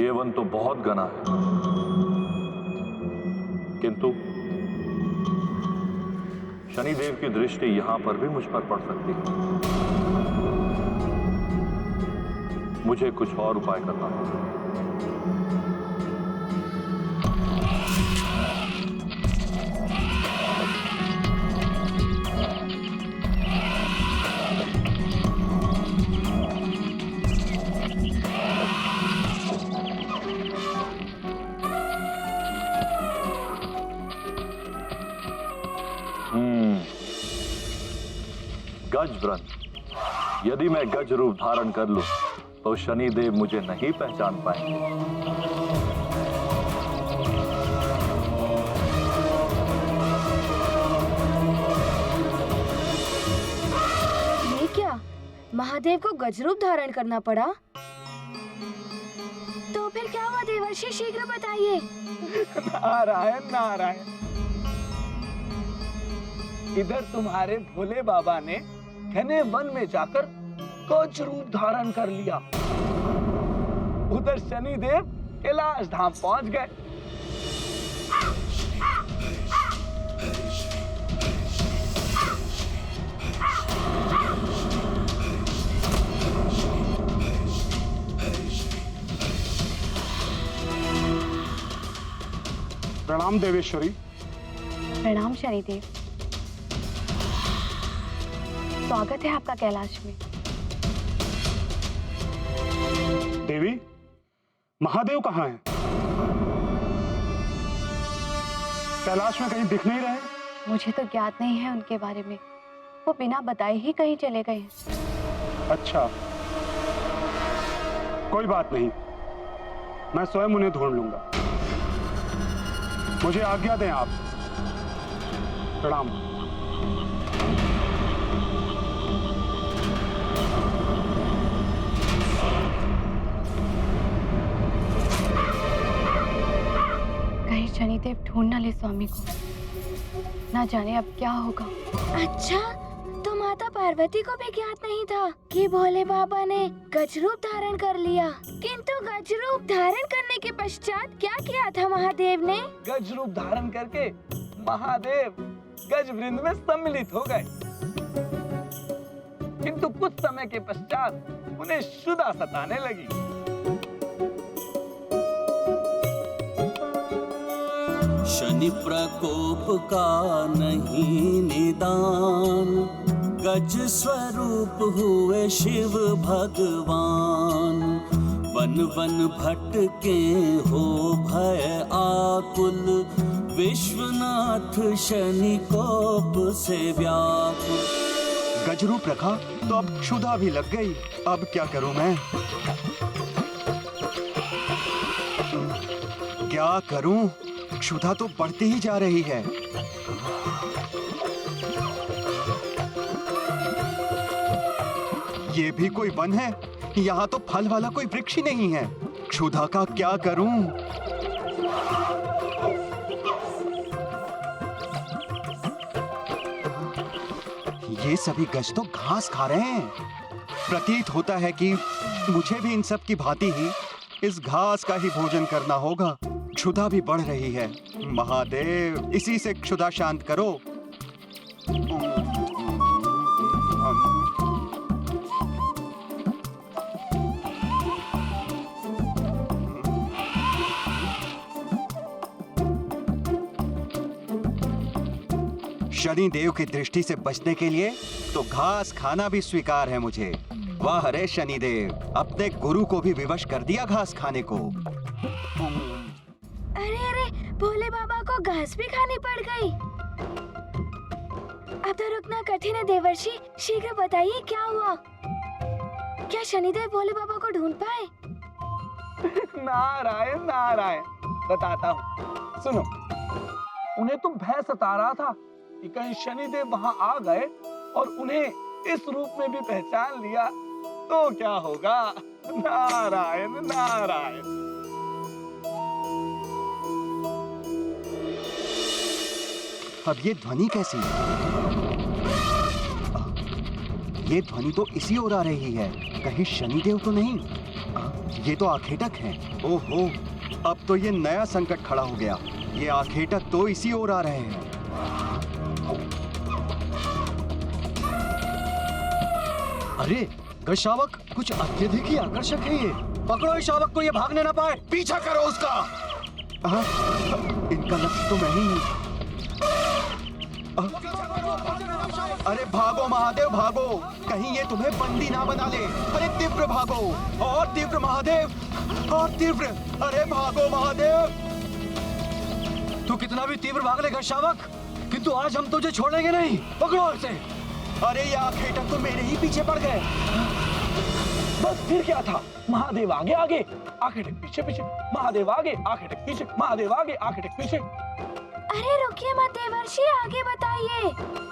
ये वन तो बहुत घना है, किंतु शनिदेव की दृष्टि यहां पर भी मुझ पर पड़ सकती है। मुझे कुछ और उपाय करना होगा। गज व्रत। यदि मैं गज रूप धारण कर लूं तो शनिदेव मुझे नहीं पहचान पाएंगे। ये क्या, महादेव को गजरूप धारण करना पड़ा? तो फिर क्या हुआ देवर्षि, शीघ्र बताइए। नारायण नारायण, इधर तुम्हारे भोले बाबा ने घने वन में जाकर गज रूप धारण कर लिया। उधर शनिदेव कैलाश धाम पहुंच गए। प्रणाम देवेश्वरी। प्रणाम शनिदेव, स्वागत है आपका कैलाश में। देवी, महादेव कहाँ हैं? कैलाश में कहीं दिख नहीं रहे। मुझे तो ज्ञात नहीं है उनके बारे में, वो बिना बताए ही कहीं चले गए हैं। अच्छा, कोई बात नहीं, मैं स्वयं उन्हें ढूंढ लूंगा। मुझे आज्ञा दें आप। प्रणाम। कहीं शनिदेव ढूंढ न ले स्वामी को, ना जाने अब क्या होगा। अच्छा, तो माता पार्वती को भी ज्ञात नहीं था कि भोले बाबा ने गजरूप धारण कर लिया। किंतु गजरूप धारण करने के पश्चात क्या किया था महादेव ने? गज रूप धारण करके महादेव गज वृंद में सम्मिलित हो गए। किंतु कुछ समय के पश्चात उन्हें क्षुधा सताने लगी। शनि प्रकोप का नहीं निदान, गज स्वरूप हुए शिव भगवान। वन वन भटके हो भय आकुल, विश्वनाथ शनि कोप से व्याकुल। गजरूप रखा तो अब क्षुधा भी लग गई। अब क्या करूं मैं? क्या करूं? क्षुधा तो बढ़ती ही जा रही है। ये भी कोई वन है? यहाँ तो फल वाला कोई वृक्ष ही नहीं है। क्षुधा का क्या करूं? ये सभी गज तो घास खा रहे हैं। प्रतीत होता है कि मुझे भी इन सब की भांति ही इस घास का ही भोजन करना होगा। क्षुधा भी बढ़ रही है। महादेव, इसी से क्षुधा शांत करो। शनि देव की दृष्टि से बचने के लिए तो घास खाना भी स्वीकार है मुझे। वाह रे शनि देव, अपने गुरु को भी विवश कर दिया घास खाने को। अरे अरे, भोले बाबा को घास भी खानी पड़ गई। अब तो रुकना कठिन है देवर्षि, शीघ्र बताइए क्या हुआ। क्या शनिदेव भोले बाबा को ढूंढ पाए? नारायण नारायण, बताता हूँ, सुनो। उन्हें तो भय सता रहा था कि कहीं शनिदेव वहां आ गए और उन्हें इस रूप में भी पहचान लिया तो क्या होगा। नारायण नारायण। अब ये ध्वनि कैसी? ये ध्वनि तो इसी ओर आ रही है। कहीं शनिदेव तो नहीं? ये तो आखेटक हैं। ओहो, अब तो ये नया संकट खड़ा हो गया। ये आखेटक तो इसी ओर आ रहे हैं। अरे गशावक कुछ अत्यधिक ही आकर्षक है ये। पकड़ो इस शावक को, ये भागने ना पाए। पीछा करो उसका। इनका लक्ष्य तो मैं ही हूँ। अरे भागो महादेव भागो, कहीं ये तुम्हें बंदी ना बना ले। अरे तीव्र भागो, और तीव्र महादेव, और तीव्र। अरे भागो महादेव। तू कितना भी तीव्र भाग लेगा शावक, किंतु आज हम तुझे छोड़ेंगे नहीं। पकड़ो इसे। अरे ये आखेटक तो मेरे ही पीछे पड़ गए। बस फिर क्या था, महादेव आगे आगे, आखेटक पीछे पीछे, महादेव आगे, आखेटक पीछे, महादेव आगे, आखेटक पीछे। अरे रुकिए मत देवर्षि, आगे बताइए।